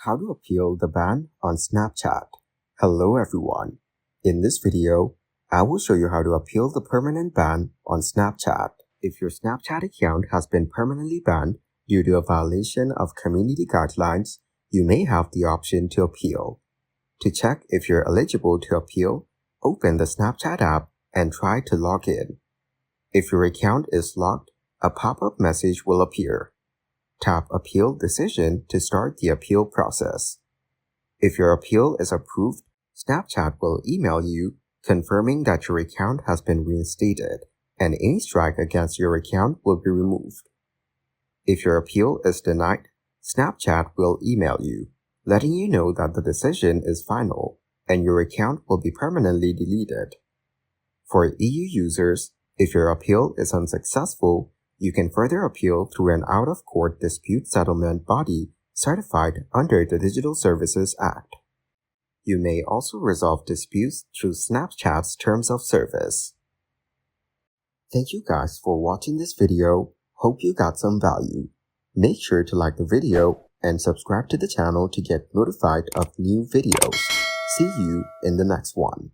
How to appeal the ban on Snapchat. Hello everyone. In this video, I will show you how to appeal the permanent ban on Snapchat. If your Snapchat account has been permanently banned due to a violation of community guidelines, you may have the option to appeal. To check if you're eligible to appeal, open the Snapchat app and try to log in. If your account is locked, a pop-up message will appear. Tap Appeal Decision to start the appeal process. If your appeal is approved, Snapchat will email you confirming that your account has been reinstated and any strike against your account will be removed. If your appeal is denied, Snapchat will email you, letting you know that the decision is final and your account will be permanently deleted. For EU users, if your appeal is unsuccessful, you can further appeal through an out-of-court dispute settlement body certified under the Digital Services Act. You may also resolve disputes through Snapchat's Terms of Service. Thank you guys for watching this video. Hope you got some value. Make sure to like the video and subscribe to the channel to get notified of new videos. See you in the next one.